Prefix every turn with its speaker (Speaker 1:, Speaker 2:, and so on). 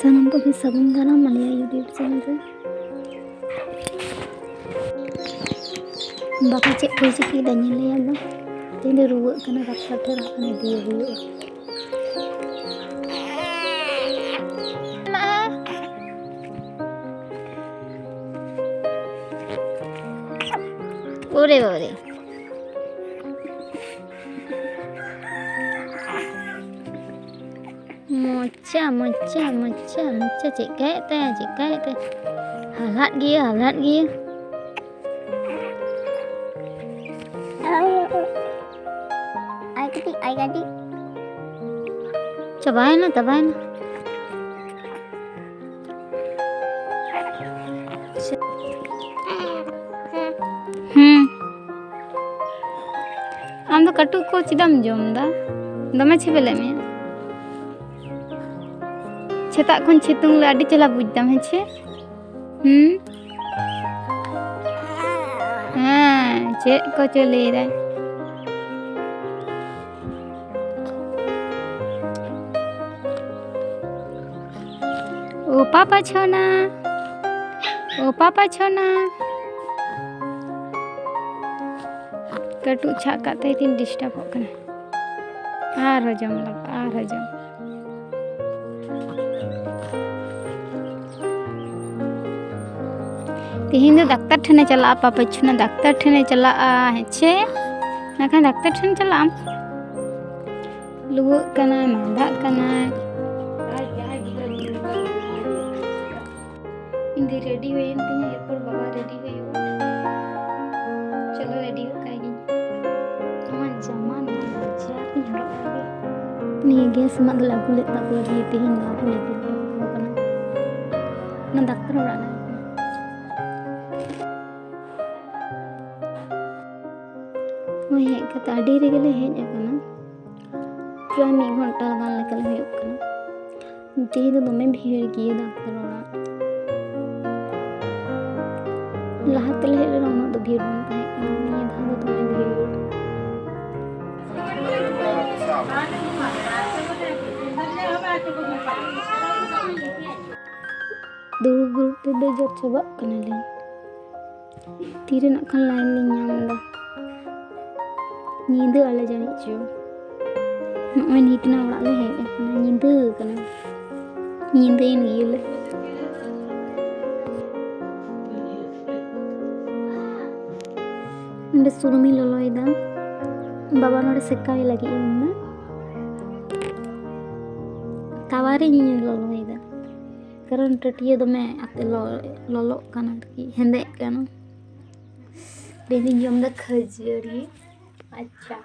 Speaker 1: सानम को भी सगुन दाराम आलिया यूट्यूब चैनल रे बाका चेक को चिकी दा ñeleya ba तेरे रुआ कना डाक्टर ठेरा कने दिए हुए ओरे ओरे मोचा मोचा मोचा मोचा चिकाय ते हालात गिया आई गटी चबाए ना आम तो कटु को चिदाम जम दा दमे छेबेले मे छेता खन छितुंग ले आडी चला बुझदाम हेछे हाँ चेक को चले राय ओ पापा छोना कटु छाका ते तीन डिस्टर्ब होकना आर हजम तिहिन दो डाक्टर ठने चला पापा छुना डाक्टर ठने चला हेछे नाखा डाक्टर ठने चला लुगो कना मांदा कना इंदे रेडी हुए इंतिया एरपर बाबा रेडी हुए चलो रेडी हो काई मन जमान मजा नि गैस मग लागू ले ता बोली तिहिन ना बोले कना ना डाक्टर ओड़ा ना वो हेज कते आडी रेगेले हेज अकना प्राय 1 घंटा गान लेकल हुयुग कना तिहिन दो दमे भीड़ गिए डाक्टर ओड़ा लहा तेले हेज लेना उना दो भीड़ बन ताहे कना निया धा दो दमे भीड़ दुरुब ते दे जत चबा कना ले तीरे ना खान लाइन लिंग नाम दा नींद आले जानी चो नॉय नीतना ओड़ा ले हेज अकना नींद कना नींदेन गिले नडे सुरुमी ललोयदा बाबा नोडे सेकाय लगी इन्ना तावारे ललोयदा कारण टटिया दमे आते ललो कना आरकी हेंदे कना देनी जम दा खजरी अच्छा